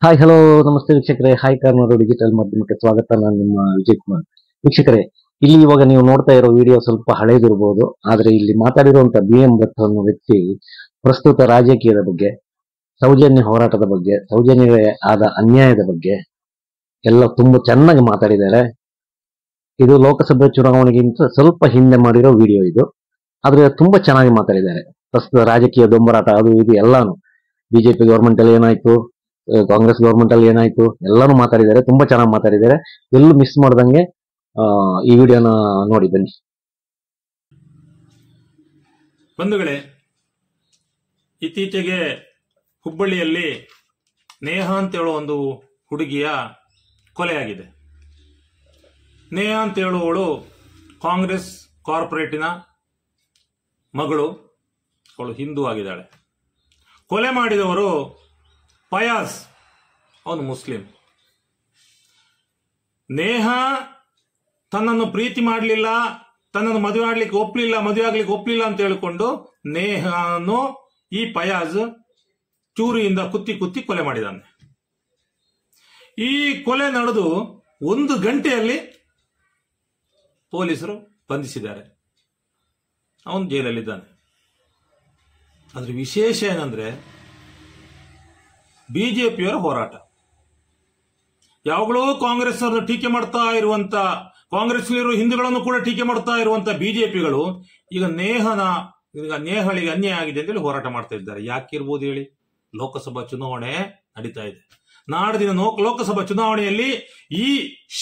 Hi hello ನಮಸ್ತೆ ವೀಕ್ಷಕರೇ. Hi ಕಾರ್ನೂರು digital ಮಾಧ್ಯಮಕ್ಕೆ ಸ್ವಾಗತ. ನಾನು ನಿಮ್ಮ ವಿಜಯ್ ಕುಮಾರ್. ವೀಕ್ಷಕರೇ, ಇಲ್ಲಿ ಇವಾಗ ನೀವು ನೋಡ್ತಾ ಇರೋ ವಿಡಿಯೋ ಸ್ವಲ್ಪ ಹಳೇದಿರಬಹುದು, ಆದ್ರೆ ಇಲ್ಲಿ ಮಾತಾಡಿರುವಂತ BM ಭಟ್ ಅನ್ನೋ ವ್ಯಕ್ತಿ ಪ್ರಸ್ತುತ ರಾಜಕೀಯದ ಬಗ್ಗೆ, ಸೌಜನ್ಯ ಹೋರಾಟದ ಬಗ್ಗೆ, ಸೌಜನ್ಯವೇ ಆದ ಅನ್ಯಾಯದ ಬಗ್ಗೆ ಎಲ್ಲ ತುಂಬಾ ಚೆನ್ನಾಗಿ ಮಾತಾಡಿದ್ದಾರೆ. ಇದು ಲೋಕಸಭೆ ಚುನಾವಣೆಗಿಂತ ಸ್ವಲ್ಪ ಹಿಂದೆ ಮಾಡಿರೋ ವಿಡಿಯೋ ಇದು, ಆದ್ರೆ ತುಂಬಾ ಚೆನ್ನಾಗಿ ಮಾತಾಡಿದ್ದಾರೆ. ಪ್ರಸ್ತುತ ರಾಜಕೀಯ ದೊಂಬರಾಟ ಅದು ಇದು ಎಲ್ಲಾನು, ಬಿಜೆಪಿ ಗವರ್ಮೆಂಟ್ ಅಲ್ಲಿ ಏನಾಯ್ತು, ಕಾಂಗ್ರೆಸ್ ಗವರ್ಮೆಂಟ್ ಅಲ್ಲಿ ಏನಾಯ್ತು ಎಲ್ಲಾನು ಮಾತಾಡಿದ್ದಾರೆ. ತುಂಬಾ ಚೆನ್ನಾಗಿ ಮಾತಾಡಿದ್ದಾರೆ. ಎಲ್ಲೂ ಮಿಸ್ ಮಾಡ್ದಂಗೆ ಈ ವಿಡಿಯೋನ ನೋಡಿ ಬನ್ನಿ. ಬಂಧುಗಳೇ, ಇತ್ತೀಚೆಗೆ ಹುಬ್ಬಳ್ಳಿಯಲ್ಲಿ ನೇಹಾ ಅಂತ ಹೇಳೋ ಒಂದು ಹುಡುಗಿಯ ಕೊಲೆಯಾಗಿದೆ. ನೇಹಾ ಅಂತ ಹೇಳುವವಳು ಕಾಂಗ್ರೆಸ್ ಕಾರ್ಪೊರೇಟಿನ ಮಗಳು. ಅವಳು ಹಿಂದೂ ಆಗಿದ್ದಾಳೆ. ಕೊಲೆ ಮಾಡಿದವರು ಫಯಾಜ್, ಅವನು ಮುಸ್ಲಿಂ. ನೇಹಾ ತನ್ನನ್ನು ಪ್ರೀತಿ ಮಾಡಲಿಲ್ಲ, ತನ್ನನ್ನು ಮದುವೆ ಆಗ್ಲಿಕ್ಕೆ ಒಪ್ಪಲಿಲ್ಲ ಅಂತ ಹೇಳಿಕೊಂಡು ನೇಹಾನು ಈ ಫಯಾಜ್ ಚೂರಿಯಿಂದ ಕುತ್ತಿ ಕೊಲೆ ಮಾಡಿದ್ದಾನೆ. ಈ ಕೊಲೆ ನಡೆದು 1 ಗಂಟೆಯಲ್ಲಿ ಪೊಲೀಸರು ಬಂಧಿಸಿದ್ದಾರೆ. ಅವನು ಜೈಲಲ್ಲಿದ್ದಾನೆ. ಅದ್ರ ವಿಶೇಷ ಏನಂದ್ರೆ ಬಿಜೆಪಿಯವರ ಹೋರಾಟ. ಯಾವಾಗಲೂ ಕಾಂಗ್ರೆಸ್ ಅವರನ್ನು ಟೀಕೆ ಮಾಡ್ತಾ ಇರುವಂತ, ಕಾಂಗ್ರೆಸ್ನಲ್ಲಿರುವ ಹಿಂದೂಗಳನ್ನು ಕೂಡ ಟೀಕೆ ಮಾಡ್ತಾ ಇರುವಂತ ಬಿಜೆಪಿಗಳು ಈಗ ನೇಹಳಿಗೆ ಅನ್ಯಾಯ ಆಗಿದೆ ಅಂತೇಳಿ ಹೋರಾಟ ಮಾಡ್ತಾ ಇದ್ದಾರೆ. ಯಾಕಿರ್ಬೋದು ಹೇಳಿ? ಲೋಕಸಭಾ ಚುನಾವಣೆ ನಡೀತಾ ಇದೆ. ನಾಡಿನ ಲೋಕಸಭಾ ಚುನಾವಣೆಯಲ್ಲಿ ಈ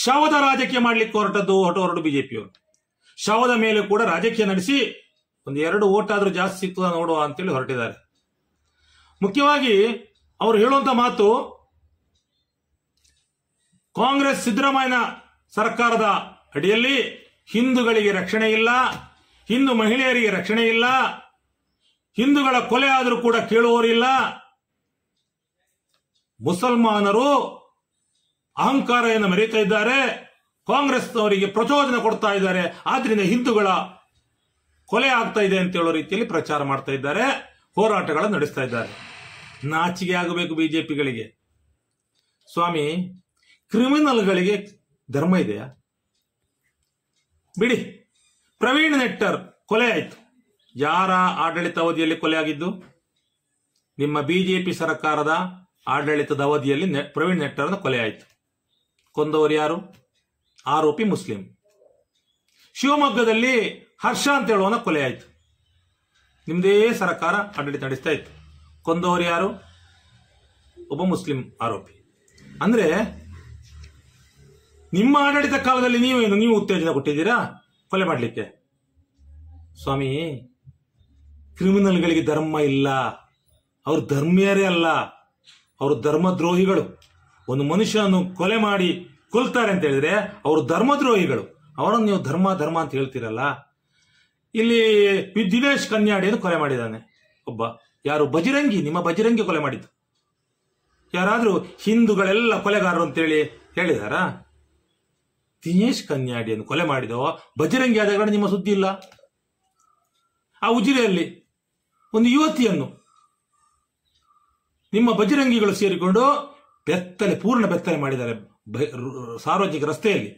ಶವದ ರಾಜಕೀಯ ಮಾಡ್ಲಿಕ್ಕೆ ಹೊರಟು ಬಿಜೆಪಿಯವರು ಶವದ ಮೇಲೆ ಕೂಡ ರಾಜಕೀಯ ನಡೆಸಿ 1-2 ಓಟ್ ಆದ್ರೂ ಜಾಸ್ತಿ ಸಿಗ್ತದ ನೋಡುವ ಅಂತೇಳಿ ಹೊರಟಿದ್ದಾರೆ. ಮುಖ್ಯವಾಗಿ ಅವರು ಹೇಳುವಂತ ಮಾತು, ಕಾಂಗ್ರೆಸ್ ಸಿದ್ದರಾಮಯ್ಯನ ಸರ್ಕಾರದ ಅಡಿಯಲ್ಲಿ ಹಿಂದೂಗಳಿಗೆ ರಕ್ಷಣೆ ಇಲ್ಲ, ಹಿಂದೂ ಮಹಿಳೆಯರಿಗೆ ರಕ್ಷಣೆ ಇಲ್ಲ, ಹಿಂದೂಗಳ ಕೊಲೆ ಆದರೂ ಕೂಡ ಕೇಳುವವರಿಲ್ಲ, ಮುಸಲ್ಮಾನರು ಅಹಂಕಾರವನ್ನು ಮೆರೀತಾ ಇದ್ದಾರೆ, ಕಾಂಗ್ರೆಸ್ ಅವರಿಗೆ ಪ್ರಚೋದನೆ ಕೊಡ್ತಾ ಇದ್ದಾರೆ, ಆದ್ರಿಂದ ಹಿಂದೂಗಳ ಕೊಲೆ ಆಗ್ತಾ ಇದೆ ಅಂತ ಹೇಳೋ ರೀತಿಯಲ್ಲಿ ಪ್ರಚಾರ ಮಾಡ್ತಾ ಇದ್ದಾರೆ, ಹೋರಾಟಗಳನ್ನು ನಡೆಸ್ತಾ ಇದ್ದಾರೆ. ನಾಚಿಕೆ ಆಗಬೇಕು ಬಿಜೆಪಿಗಳಿಗೆ. ಸ್ವಾಮಿ, ಕ್ರಿಮಿನಲ್ಗಳಿಗೆ ಧರ್ಮ ಇದೆಯಾ? ಬಿಡಿ. ಪ್ರವೀಣ್ ನೆಟ್ಟರ್ ಕೊಲೆ ಆಯಿತು. ಯಾರ ಆಡಳಿತ ಅವಧಿಯಲ್ಲಿ ಕೊಲೆ ಆಗಿದ್ದು? ನಿಮ್ಮ ಬಿಜೆಪಿ ಸರ್ಕಾರದ ಆಡಳಿತದ ಅವಧಿಯಲ್ಲಿ ಪ್ರವೀಣ್ ನೆಟ್ಟರ್ನ ಕೊಲೆ ಆಯಿತು. ಕೊಂದವರು ಯಾರು? ಆರೋಪಿ ಮುಸ್ಲಿಂ. ಶಿವಮೊಗ್ಗದಲ್ಲಿ ಹರ್ಷ ಅಂತ ಹೇಳುವನ ಕೊಲೆ ಆಯಿತು. ನಿಮ್ದೇ ಸರ್ಕಾರ ಆಡಳಿತ ನಡೆಸ್ತಾ ಇತ್ತು. ಕೊಂದವರು ಯಾರು? ಒಬ್ಬ ಮುಸ್ಲಿಂ ಆರೋಪಿ. ಅಂದ್ರೆ ನಿಮ್ಮ ಆಡಳಿತ ಕಾಲದಲ್ಲಿ ನೀವು ಉತ್ತೇಜನ ಕೊಟ್ಟಿದ್ದೀರಾ ಕೊಲೆ ಮಾಡಲಿಕ್ಕೆ? ಸ್ವಾಮಿ, ಕ್ರಿಮಿನಲ್ಗಳಿಗೆ ಧರ್ಮ ಇಲ್ಲ. ಅವರು ಧರ್ಮೀಯರೇ ಅಲ್ಲ, ಅವರು ಧರ್ಮದ್ರೋಹಿಗಳು. ಒಂದು ಮನುಷ್ಯನನ್ನು ಕೊಲೆ ಮಾಡಿ ಕೊಲ್ತಾರೆ ಅಂತ ಹೇಳಿದ್ರೆ ಅವರು ಧರ್ಮದ್ರೋಹಿಗಳು. ಅವರನ್ನು ನೀವು ಧರ್ಮ ಅಂತ ಹೇಳ್ತೀರಲ್ಲ. ಇಲ್ಲಿ ದಿನೇಶ್ ಕನ್ಯಾಡಿಯನ್ನು ಕೊಲೆ ಮಾಡಿದ್ದಾನೆ ಒಬ್ಬ. ಯಾರು? ಬಜರಂಗಿ. ನಿಮ್ಮ ಬಜರಂಗಿ ಕೊಲೆ ಮಾಡಿದ್ದು. ಯಾರಾದ್ರೂ ಹಿಂದೂಗಳೆಲ್ಲ ಕೊಲೆಗಾರರು ಅಂತೇಳಿ ಹೇಳಿದಾರಾ? ದಿನೇಶ್ ಕನ್ಯಾಡಿಯನ್ನು ಕೊಲೆ ಮಾಡಿದವ ಬಜರಂಗಿ ಆದ ನಿಮ್ಮ ಸುದ್ದಿ ಇಲ್ಲ. ಆ ಉಜಿರೆಯಲ್ಲಿ ಒಂದು ಯುವತಿಯನ್ನು ನಿಮ್ಮ ಬಜರಂಗಿಗಳು ಸೇರಿಕೊಂಡು ಪೂರ್ಣ ಬೆತ್ತಲೆ ಮಾಡಿದ್ದಾರೆ ಸಾರ್ವಜನಿಕ ರಸ್ತೆಯಲ್ಲಿ.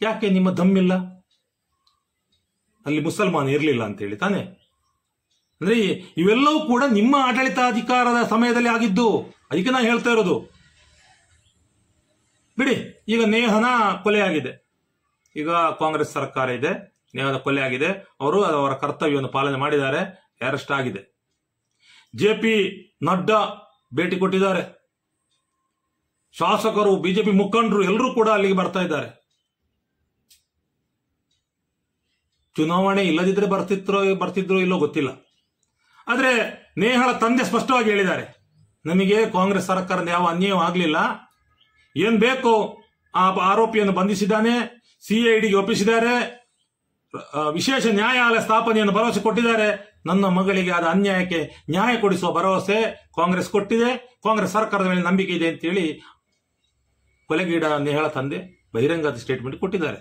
ಯಾಕೆ? ನಿಮ್ಮ ದಮ್ಮಿಲ್ಲ. ಅಲ್ಲಿ ಮುಸಲ್ಮಾನ ಇರಲಿಲ್ಲ ಅಂತೇಳಿ ತಾನೆ? ಅಂದ್ರೆ ಇವೆಲ್ಲವೂ ಕೂಡ ನಿಮ್ಮ ಆಡಳಿತಾಧಿಕಾರದ ಸಮಯದಲ್ಲಿ ಆಗಿದ್ದು. ಅದಕ್ಕೆ ನಾನು ಹೇಳ್ತಾ ಇರೋದು. ಬಿಡಿ. ಈಗ ನೇಹನ ಕೊಲೆ ಆಗಿದೆ. ಈಗ ಕಾಂಗ್ರೆಸ್ ಸರ್ಕಾರ ಇದೆ, ನೇಹನ ಕೊಲೆ ಆಗಿದೆ. ಅವರು ಅವರ ಕರ್ತವ್ಯವನ್ನು ಪಾಲನೆ ಮಾಡಿದ್ದಾರೆ. ಅರೆಸ್ಟ್ ಆಗಿದೆ. JP ನಡ್ಡಾ ಭೇಟಿ ಕೊಟ್ಟಿದ್ದಾರೆ. ಶಾಸಕರು, ಬಿಜೆಪಿ ಮುಖಂಡರು ಎಲ್ಲರೂ ಕೂಡ ಅಲ್ಲಿಗೆ ಬರ್ತಾ ಇದ್ದಾರೆ. ಚುನಾವಣೆ ಇಲ್ಲದಿದ್ರೆ ಬರ್ತಿದ್ರೋ ಇಲ್ಲೋ ಗೊತ್ತಿಲ್ಲ. ಆದ್ರೆ ನೇಹಳ ತಂದೆ ಸ್ಪಷ್ಟವಾಗಿ ಹೇಳಿದ್ದಾರೆ, ನಮಗೆ ಕಾಂಗ್ರೆಸ್ ಸರ್ಕಾರದ ಯಾವ ಅನ್ಯಾಯ ಆಗಲಿಲ್ಲ. ಏನ್ ಬೇಕು ಆ ಆರೋಪಿಯನ್ನು ಬಂಧಿಸಿದ್ದಾನೆ, CIDಗೆ ಒಪ್ಪಿಸಿದ್ದಾರೆ, ವಿಶೇಷ ನ್ಯಾಯಾಲಯ ಸ್ಥಾಪನೆಯನ್ನು ಭರವಸೆ ಕೊಟ್ಟಿದ್ದಾರೆ. ನನ್ನ ಮಗಳಿಗೆ ಆದ ಅನ್ಯಾಯಕ್ಕೆ ನ್ಯಾಯ ಕೊಡಿಸುವ ಭರವಸೆ ಕಾಂಗ್ರೆಸ್ ಕೊಟ್ಟಿದೆ, ಕಾಂಗ್ರೆಸ್ ಸರ್ಕಾರದ ಮೇಲೆ ನಂಬಿಕೆ ಇದೆ ಅಂತೇಳಿ ಕೊಲೆಗೀಡ ನೇಹಳ ತಂದೆ ಬಹಿರಂಗ ಸ್ಟೇಟ್ಮೆಂಟ್ ಕೊಟ್ಟಿದ್ದಾರೆ.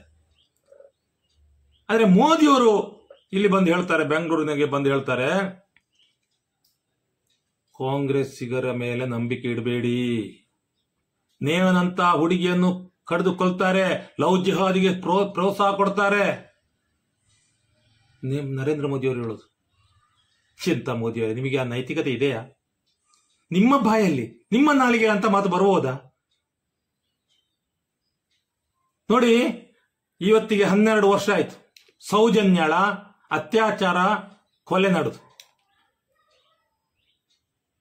ಆದ್ರೆ ಮೋದಿಯವರು ಇಲ್ಲಿ ಬಂದು ಹೇಳ್ತಾರೆ, ಬೆಂಗಳೂರಿನಾಗೆ ಬಂದು ಹೇಳ್ತಾರೆ, ಕಾಂಗ್ರೆಸ್ಸಿಗರ ಮೇಲೆ ನಂಬಿಕೆ ಇಡಬೇಡಿ, ನೇಹನಂತ ಹುಡುಗಿಯನ್ನು ಕಡಿದು ಕೊಲ್ತಾರೆ, ಲವ್ ಜಿಹಾದಿಗೆ ಪ್ರೋತ್ಸಾಹ ಕೊಡ್ತಾರೆ. ನರೇಂದ್ರ ಮೋದಿ ಅವರು ಹೇಳೋದು. ಚಿಂತ ಮೋದಿ ಅವರೇ, ನಿಮಗೆ ಆ ನೈತಿಕತೆ ಇದೆಯಾ? ನಿಮ್ಮ ಬಾಯಲ್ಲಿ ನಿಮ್ಮ ನಾಲಿಗೆ ಅಂತ ಮಾತು ಬರಬಹುದಾ? ನೋಡಿ, ಇವತ್ತಿಗೆ 12 ವರ್ಷ ಆಯ್ತು ಸೌಜನ್ಯಳ ಅತ್ಯಾಚಾರ ಕೊಲೆ ನಡೆದು.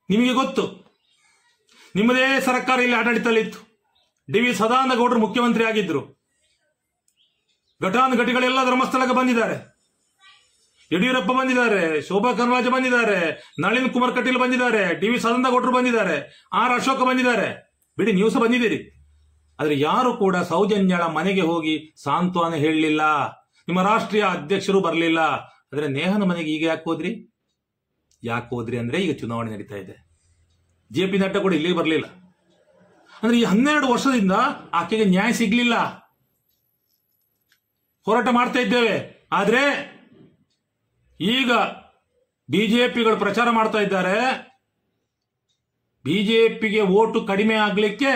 ನಿಮಗೆ ಗೊತ್ತು, ನಿಮ್ಮದೇ ಸರ್ಕಾರ ಇಲ್ಲಿ ಆಡಳಿತದಲ್ಲಿತ್ತು. ಡಿ ವಿ ಸದಾನಂದಗೌಡರು ಮುಖ್ಯಮಂತ್ರಿ ಆಗಿದ್ರು. ಘಟಾನುಘಟಿಗಳೆಲ್ಲ ಧರ್ಮಸ್ಥಳಕ್ಕೆ ಬಂದಿದ್ದಾರೆ. ಯಡಿಯೂರಪ್ಪ ಬಂದಿದ್ದಾರೆ, ಶೋಭಾ ಕರಂದ್ಲಾಜೆ ಬಂದಿದ್ದಾರೆ, ನಳಿನ್ ಕುಮಾರ್ ಕಟೀಲ್ ಬಂದಿದ್ದಾರೆ, ಡಿ ವಿ ಸದಾನಂದಗೌಡರು ಬಂದಿದ್ದಾರೆ, ಆರ್ ಅಶೋಕ ಬಂದಿದ್ದಾರೆ. ಬಿಡಿ, ನೀವು ಸಹ ಬಂದಿದ್ದೀರಿ. ಆದ್ರೆ ಯಾರು ಕೂಡ ಸೌಜನ್ಯಳ ಮನೆಗೆ ಹೋಗಿ ಸಾಂತ್ವನ ಹೇಳಲಿಲ್ಲ. ನಿಮ್ಮ ರಾಷ್ಟ್ರೀಯ ಅಧ್ಯಕ್ಷರು ಬರಲಿಲ್ಲ. ಆದ್ರೆ ನೇಹನ ಮನೆಗೆ ಈಗ ಯಾಕೆ ಹೋದ್ರಿ ಅಂದ್ರೆ ಈಗ ಚುನಾವಣೆ ನಡೀತಾ ಇದೆ. ಜೆ.ಪಿ. ನಡ್ಡಾ ಕೂಡ ಇಲ್ಲಿ ಬರಲಿಲ್ಲ. ಅಂದ್ರೆ ಈ 12 ವರ್ಷದಿಂದ ಆಕೆಗೆ ನ್ಯಾಯ ಸಿಗ್ಲಿಲ್ಲ. ಹೋರಾಟ ಮಾಡ್ತಾ ಇದ್ದೇವೆ. ಆದ್ರೆ ಈಗ ಬಿಜೆಪಿಗಳು ಪ್ರಚಾರ ಮಾಡ್ತಾ ಇದ್ದಾರೆ. ಬಿಜೆಪಿಗೆ ಓಟು ಕಡಿಮೆ ಆಗ್ಲಿಕ್ಕೆ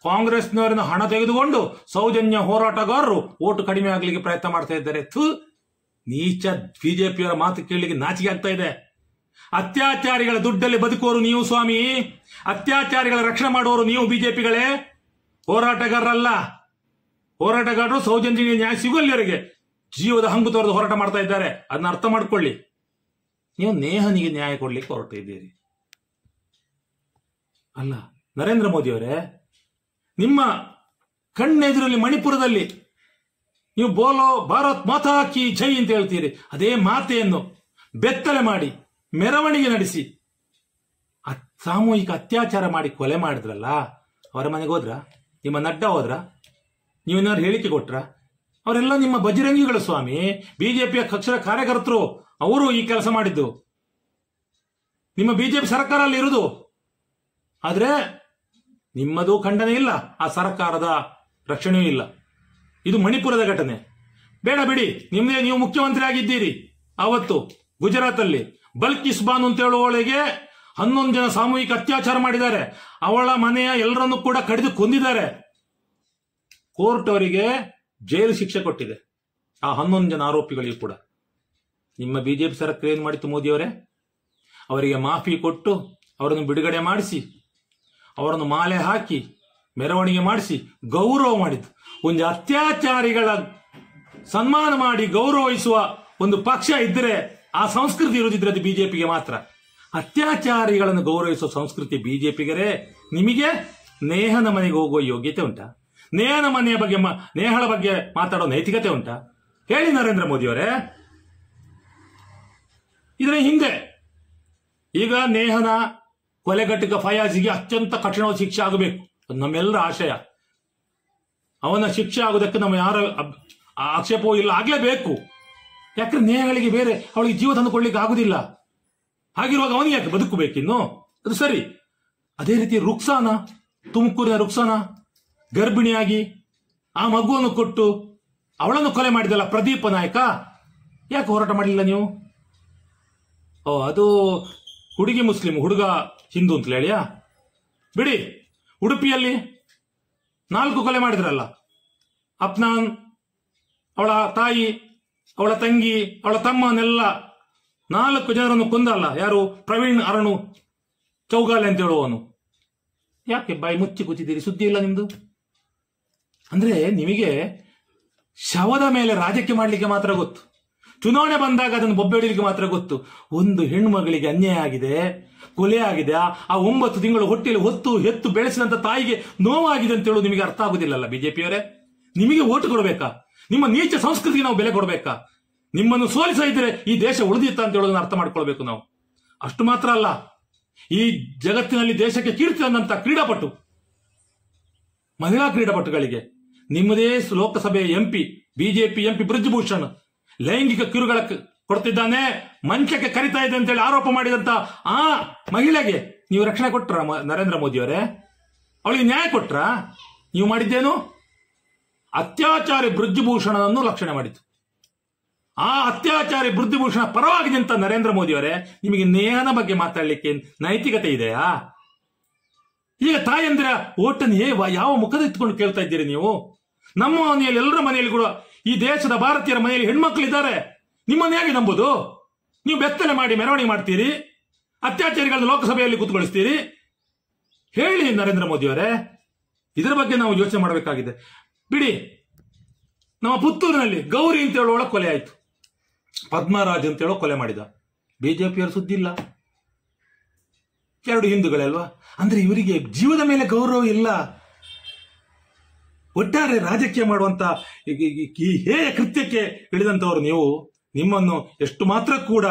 ಕಾಂಗ್ರೆಸ್ನವರನ್ನ ಹಣ ತೆಗೆದುಕೊಂಡು ಸೌಜನ್ಯ ಹೋರಾಟಗಾರರು ಓಟು ಕಡಿಮೆ ಆಗ್ಲಿಕ್ಕೆ ಪ್ರಯತ್ನ ಮಾಡ್ತಾ ಇದ್ದಾರೆ. ನೀಚ ಬಿಜೆಪಿಯವರ ಮಾತು ಕೇಳಲಿಕ್ಕೆ ನಾಚಿಕೆ ಆಗ್ತಾ ಇದೆ. ಅತ್ಯಾಚಾರಿಗಳ ದುಡ್ಡಲ್ಲಿ ಬದುಕುವವರು ನೀವು ಸ್ವಾಮಿ. ಅತ್ಯಾಚಾರಿಗಳ ರಕ್ಷಣೆ ಮಾಡುವವರು ನೀವು ಬಿಜೆಪಿಗಳೇ, ಹೋರಾಟಗಾರರಲ್ಲ. ಹೋರಾಟಗಾರರು ಸೌಜನ್ಯಗೆ ನ್ಯಾಯ ಸಿಗುವಲ್ಲಿವರೆಗೆ ಜೀವದ ಹಂಗು ತೊರೆದು ಹೋರಾಟ ಮಾಡ್ತಾ ಇದ್ದಾರೆ. ಅದನ್ನ ಅರ್ಥ ಮಾಡ್ಕೊಳ್ಳಿ. ನೀವು ನೇಹನಿಗೆ ನ್ಯಾಯ ಕೊಡ್ಲಿಕ್ಕೆ ಹೊರಟಿದ್ದೀರಿ ಅಲ್ಲ. ನರೇಂದ್ರ ಮೋದಿ ಅವರೇ, ನಿಮ್ಮ ಕಣ್ಣೆದುರಲ್ಲಿ ಮಣಿಪುರದಲ್ಲಿ ನೀವು ಬೋಲೋ ಭಾರತ್ ಮಾತಾ ಕಿ ಜೈ ಅಂತ ಹೇಳ್ತೀರಿ. ಅದೇ ಮಾತೆಯನ್ನು ಬೆತ್ತಲೆ ಮಾಡಿ ಮೆರವಣಿಗೆ ನಡೆಸಿ ಸಾಮೂಹಿಕ ಅತ್ಯಾಚಾರ ಮಾಡಿ ಕೊಲೆ ಮಾಡಿದ್ರಲ್ಲ, ಅವರ ಮನೆಗೆ ಹೋದ್ರ? ನಿಮ್ಮ ನಡ್ಡಾ ಹೋದ್ರ? ನೀವೇನಾದ್ರು ಹೇಳಿಕೆ ಕೊಟ್ರ? ಅವರೆಲ್ಲ ನಿಮ್ಮ ಬಜರಂಗಿಗಳು ಸ್ವಾಮಿ. ಬಿಜೆಪಿಯ ಪಕ್ಷದ ಕಾರ್ಯಕರ್ತರು, ಅವರು ಈ ಕೆಲಸ ಮಾಡಿದ್ದು. ನಿಮ್ಮ ಬಿಜೆಪಿ ಸರ್ಕಾರ ಅಲ್ಲಿ ಇರುವುದು. ಆದ್ರೆ ನಿಮ್ಮದು ಖಂಡನೆ ಇಲ್ಲ, ಆ ಸರ್ಕಾರದ ರಕ್ಷಣೆಯೂ ಇಲ್ಲ. ಇದು ಮಣಿಪುರದ ಘಟನೆ. ಬೇಡ ಬಿಡಿ, ನಿಮ್ದೇ ನೀವು ಮುಖ್ಯಮಂತ್ರಿ ಆಗಿದ್ದೀರಿ. ಅವತ್ತು ಗುಜರಾತ್ ಅಲ್ಲಿ ಬಲ್ಕಿಸ್ ಬಾನು ಅಂತ ಹೇಳುವವಳಿಗೆ 11 ಜನ ಸಾಮೂಹಿಕ ಅತ್ಯಾಚಾರ ಮಾಡಿದ್ದಾರೆ. ಅವಳ ಮನೆಯ ಎಲ್ಲರನ್ನೂ ಕೂಡ ಕಡಿದು ಕೊಂದಿದ್ದಾರೆ. ಕೋರ್ಟ್ ಅವರಿಗೆ ಜೈಲು ಶಿಕ್ಷೆ ಕೊಟ್ಟಿದೆ, ಆ 11 ಜನ ಆರೋಪಿಗಳಿಗೂ ಕೂಡ. ನಿಮ್ಮ ಬಿಜೆಪಿ ಸರ್ಕಾರ ಏನ್ ಮಾಡಿತ್ತು ಮೋದಿ ಅವರೇ? ಅವರಿಗೆ ಮಾಫಿ ಕೊಟ್ಟು ಅವರನ್ನು ಬಿಡುಗಡೆ ಮಾಡಿಸಿ, ಅವರನ್ನು ಮಾಲೆ ಹಾಕಿ ಮೆರವಣಿಗೆ ಮಾಡಿಸಿ ಗೌರವ ಮಾಡಿದ್ದು. ಒಂದು ಅತ್ಯಾಚಾರಿಗಳ ಸನ್ಮಾನ ಮಾಡಿ ಗೌರವಿಸುವ ಒಂದು ಪಕ್ಷ ಇದ್ದರೆ, ಆ ಸಂಸ್ಕೃತಿ ಇರುವುದಿದ್ರೆ ಅದು ಬಿಜೆಪಿಗೆ ಮಾತ್ರ. ಅತ್ಯಾಚಾರಿಗಳನ್ನು ಗೌರವಿಸುವ ಸಂಸ್ಕೃತಿ ಬಿಜೆಪಿಗರೇ. ನಿಮಗೆ ನೇಹನ ಮನೆಗೆ ಹೋಗುವ ಯೋಗ್ಯತೆ ಉಂಟಾ? ನೇಹನ ಮನೆಯ ಬಗ್ಗೆ, ನೇಹಳ ಬಗ್ಗೆ ಮಾತಾಡೋ ನೈತಿಕತೆ ಉಂಟಾ? ಹೇಳಿ ನರೇಂದ್ರ ಮೋದಿ ಅವರೇ. ಇದರ ಹಿಂದೆ ಈಗ ನೇಹನ ಕೊಲೆಗಟ್ಟಿಗ ಫಯಾಜಿಗೆ ಅತ್ಯಂತ ಕಠಿಣವಾದ ಶಿಕ್ಷೆ ಆಗಬೇಕು, ನಮ್ಮೆಲ್ಲರ ಆಶಯ. ಅವನ ಶಿಕ್ಷೆ ಆಗುವುದಕ್ಕೆ ನಮ್ಮ ಯಾರ ಆಕ್ಷೇಪವೂ ಇಲ್ಲ, ಆಗ್ಲೇಬೇಕು. ಯಾಕಂದ್ರೆ ನೇಹಗಳಿಗೆ ಬೇರೆ ಅವಳಿಗೆ ಜೀವ ತಂದು ಕೊಡ್ಲಿಕ್ಕೆ ಆಗುದಿಲ್ಲ. ಹಾಗಿರುವಾಗ ಅವನಿಗೆ ಯಾಕೆ ಬದುಕಬೇಕಿನ್ನು? ಅದು ಸರಿ. ಅದೇ ರೀತಿ ರುಕ್ಸಾನ, ತುಮಕೂರಿನ ರುಕ್ಸಾನ ಗರ್ಭಿಣಿಯಾಗಿ ಆ ಮಗುವನ್ನು ಕೊಟ್ಟು ಅವಳನ್ನು ಕೊಲೆ ಮಾಡಿದಲ್ಲ ಪ್ರದೀಪ ನಾಯಕ, ಯಾಕೆ ಹೋರಾಟ ಮಾಡಲಿಲ್ಲ ನೀವು? ಅದು ಹುಡುಗಿ ಮುಸ್ಲಿಂ, ಹುಡುಗ ಹಿಂದೂ ಅಂತ ಹೇಳಿಯಾ? ಬಿಡಿ. ಉಡುಪಿಯಲ್ಲಿ 4 ಕೊಲೆ ಮಾಡಿದ್ರಲ್ಲ, ಅಪ್ನಾನ್, ಅವಳ ತಾಯಿ, ಅವಳ ತಂಗಿ, ಅವಳ ತಮ್ಮನೆಲ್ಲ 4 ಜನರನ್ನು ಕೊಂದಲ್ಲ. ಯಾರು? ಪ್ರವೀಣ್ ಅರಣು ಚೌಗಾಲೆ ಅಂತ ಹೇಳುವವನು. ಯಾಕೆ ಬಾಯಿ ಮುಚ್ಚಿ ಕೂತಿದ್ದೀರಿ? ಸುದ್ದಿ ಇಲ್ಲ ನಿಮ್ದು. ಅಂದ್ರೆ ನಿಮಗೆ ಶವದ ಮೇಲೆ ರಾಜಕೀಯ ಮಾಡಲಿಕ್ಕೆ ಮಾತ್ರ ಗೊತ್ತು. ಚುನಾವಣೆ ಬಂದಾಗ ಅದನ್ನು ಬೊಬ್ಬೆ ಹೊಡಿಲಿಕ್ಕೆ ಮಾತ್ರ ಗೊತ್ತು. ಒಂದು ಹೆಣ್ಮಗಳಿಗೆ ಅನ್ಯಾಯ ಆಗಿದೆ, ಕೊಲೆ ಆಗಿದೆ, ಆ 9 ತಿಂಗಳು ಹೊಟ್ಟೆಯಲ್ಲಿ ಹೊತ್ತು ಹೆತ್ತು ಬೆಳೆಸಿದಂತ ತಾಯಿಗೆ ನೋವಾಗಿದೆ ಅಂತ ಹೇಳೋದು ನಿಮಗೆ ಅರ್ಥ ಆಗುದಿಲ್ಲಲ್ಲ ಬಿಜೆಪಿಯವರೇ? ನಿಮಗೆ ಓಟು ಕೊಡಬೇಕಾ? ನಿಮ್ಮ ನೀಚ ಸಂಸ್ಕೃತಿಗೆ ನಾವು ಬೆಲೆ ಕೊಡಬೇಕಾ? ನಿಮ್ಮನ್ನು ಸೋಲಿಸ ಇದ್ರೆ ಈ ದೇಶ ಉಳಿದಿತ್ತ ಅಂತ ಹೇಳೋದನ್ನ ಅರ್ಥ ಮಾಡ್ಕೊಳ್ಬೇಕು ನಾವು. ಅಷ್ಟು ಮಾತ್ರ ಅಲ್ಲ, ಈ ಜಗತ್ತಿನಲ್ಲಿ ದೇಶಕ್ಕೆ ಕೀರ್ತಿ ತಂದಂತ ಕ್ರೀಡಾಪಟು, ಮಹಿಳಾ ಕ್ರೀಡಾಪಟುಗಳಿಗೆ ನಿಮ್ಮದೇ ಲೋಕಸಭೆಯ ಎಂಪಿ, ಬಿಜೆಪಿ ಎಂಪಿ ಬ್ರಿಜ್ಭೂಷಣ್ ಲೈಂಗಿಕ ಕಿರುಗಳ ಕೊಡ್ತಿದ್ದಾನೆ, ಮಂಚಕ್ಕೆ ಕರಿತಾ ಇದೆ ಅಂತೇಳಿ ಆರೋಪ ಮಾಡಿದಂತ ಆ ಮಹಿಳೆಗೆ ನೀವು ರಕ್ಷಣೆ ಕೊಟ್ರ ನರೇಂದ್ರ ಮೋದಿ ಅವರೇ? ಅವಳಿಗೆ ನ್ಯಾಯ ಕೊಟ್ರ? ನೀವು ಮಾಡಿದ್ದೇನು? ಅತ್ಯಾಚಾರಿ ಬ್ರಿಜ್ಭೂಷಣನನ್ನು ರಕ್ಷಣೆ ಮಾಡಿತು. ಆ ಅತ್ಯಾಚಾರಿ ಬ್ರಿಜ್ಭೂಷಣ ಪರವಾಗಿ ನಿಂತ ನರೇಂದ್ರ ಮೋದಿ ಅವರೇ, ನಿಮಗೆ ನೇಹನ ಬಗ್ಗೆ ಮಾತಾಡಲಿಕ್ಕೆ ನೈತಿಕತೆ ಇದೆಯಾ? ಈಗ ತಾಯಂದಿರ ಓಟನ್ನು ಯಾವ ಮುಖದ ಇಟ್ಕೊಂಡು ಕೇಳ್ತಾ ಇದ್ದೀರಿ ನೀವು? ನಮ್ಮ ಮನೆಯಲ್ಲಿ, ಎಲ್ಲರ ಮನೆಯಲ್ಲಿ ಕೂಡ, ಈ ದೇಶದ ಭಾರತೀಯರ ಮನೆಯಲ್ಲಿ ಹೆಣ್ಮಕ್ಳಿದ್ದಾರೆ. ನಿಮ್ಮನ್ನು ಹೇಗೆ ನಂಬುದು? ನೀವು ಬೆತ್ತಲೆ ಮಾಡಿ ಮೆರವಣಿಗೆ ಮಾಡ್ತೀರಿ, ಅತ್ಯಾಚಾರಿಗಳನ್ನು ಲೋಕಸಭೆಯಲ್ಲಿ ಕೂತ್ಕೊಳಿಸ್ತೀರಿ. ಹೇಳಿ ನರೇಂದ್ರ ಮೋದಿ ಅವರೇ, ಇದರ ಬಗ್ಗೆ ನಾವು ಯೋಚನೆ ಮಾಡಬೇಕಾಗಿದೆ. ಬಿಡಿ, ನಮ್ಮ ಪುತ್ತೂರಿನಲ್ಲಿ ಗೌರಿ ಅಂತ ಹೇಳುವಳ ಕೊಲೆ ಆಯ್ತು, ಪದ್ಮರಾಜ್ ಅಂತ ಹೇಳೋ ಕೊಲೆ ಮಾಡಿದ. ಬಿಜೆಪಿಯವರು ಸುದ್ದಿಲ್ಲ. 2 ಹಿಂದೂಗಳಲ್ವಾ? ಅಂದ್ರೆ ಇವರಿಗೆ ಜೀವದ ಮೇಲೆ ಗೌರವ ಇಲ್ಲ. ಒಟ್ಟಾರೆ ರಾಜಕೀಯ ಮಾಡುವಂತ ಈ ಹೇಯ ಕೃತ್ಯಕ್ಕೆ ಇಳಿದಂತವರು ನೀವು. ನಿಮ್ಮನ್ನು ಎಷ್ಟು ಮಾತ್ರ ಕೂಡ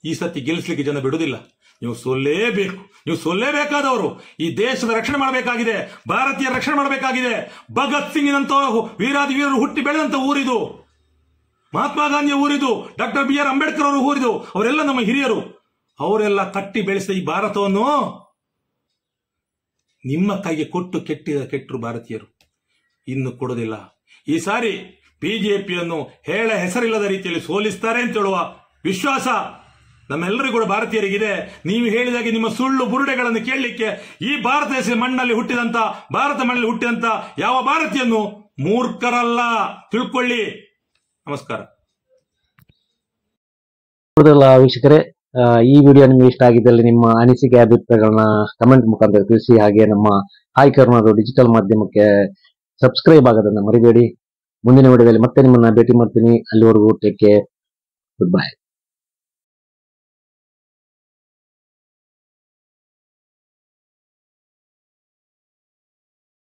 ಈ ಸತಿ ಗೆಲ್ಲಿಸಲಿಕ್ಕೆ ಜನ ಬಿಡುವುದಿಲ್ಲ. ನೀವು ಸೋಲ್ಲೇಬೇಕು. ನೀವು ಸೋಲ್ಲೇಬೇಕಾದವರು. ಈ ದೇಶದ ರಕ್ಷಣೆ ಮಾಡಬೇಕಾಗಿದೆ, ಭಾರತೀಯ ರಕ್ಷಣೆ ಮಾಡಬೇಕಾಗಿದೆ. ಭಗತ್ ಸಿಂಗ್ನಂತ ವೀರಾದಿ ವೀರರು ಹುಟ್ಟಿ ಬೆಳೆದಂತ ಊರಿದು, ಮಹಾತ್ಮ ಗಾಂಧಿಯ ಊರಿದು, ಡಾಕ್ಟರ್ BR ಅಂಬೇಡ್ಕರ್ ಅವರು ಊರಿದು. ಅವರೆಲ್ಲ ನಮ್ಮ ಹಿರಿಯರು. ಅವರೆಲ್ಲ ಕಟ್ಟಿ ಬೆಳೆಸಿದ ಈ ಭಾರತವನ್ನು ನಿಮ್ಮ ಕೈಗೆ ಕೊಟ್ಟು ಕೆಟ್ಟರು ಭಾರತೀಯರು. ಇನ್ನು ಕೊಡೋದಿಲ್ಲ. ಈ ಸಾರಿ ಬಿಜೆಪಿಯನ್ನು ಹೇಳ ಹೆಸರಿಲ್ಲದ ರೀತಿಯಲ್ಲಿ ಸೋಲಿಸ್ತಾರೆ ಅಂತ ಹೇಳುವ ವಿಶ್ವಾಸ ನಮ್ಮೆಲ್ಲರಿಗೂ ಕೂಡ ಭಾರತೀಯರಿಗಿದೆ. ನೀವು ಹೇಳಿದಾಗೆ ನಿಮ್ಮ ಸುಳ್ಳು ಬುರುಡೆಗಳನ್ನು ಕೇಳಲಿಕ್ಕೆ ಈ ಭಾರತ ದೇಶದ ಮಣ್ಣಲ್ಲಿ ಹುಟ್ಟಿದಂತ, ಭಾರತ ಮಣ್ಣಲ್ಲಿ ಹುಟ್ಟಿದಂತ ಯಾವ ಭಾರತೀಯನ್ನು ಮೂರ್ಖರಲ್ಲ, ತಿಳ್ಕೊಳ್ಳಿ. ನಮಸ್ಕಾರ. ವೀಕ್ಷಕರೇ, ಈ ವಿಡಿಯೋ ನಿಮಗೆ ಇಷ್ಟ ಆಗಿದ್ದಲ್ಲಿ ನಿಮ್ಮ ಅನಿಸಿಕೆ ಅಭಿಪ್ರಾಯಗಳನ್ನ ಕಮೆಂಟ್ ಮುಖಾಂತರ ತಿಳಿಸಿ. ಹಾಗೆ ನಮ್ಮ ಹಾಯ್ ಕರ್ನಾಟಕ ಡಿಜಿಟಲ್ ಮಾಧ್ಯಮಕ್ಕೆ ಸಬ್ಸ್ಕ್ರೈಬ್ ಆಗೋದನ್ನ ಮರಿಬೇಡಿ. ಮುಂದಿನ ವಿಡಿಯೋದಲ್ಲಿ ಮತ್ತೆ ನಿಮ್ಮನ್ನ ಭೇಟಿ ಮಾಡ್ತೀನಿ. ಅಲ್ಲಿವರೆಗೂ ಟೇಕ್ ಕೇರ್, ಗುಡ್ ಬೈ.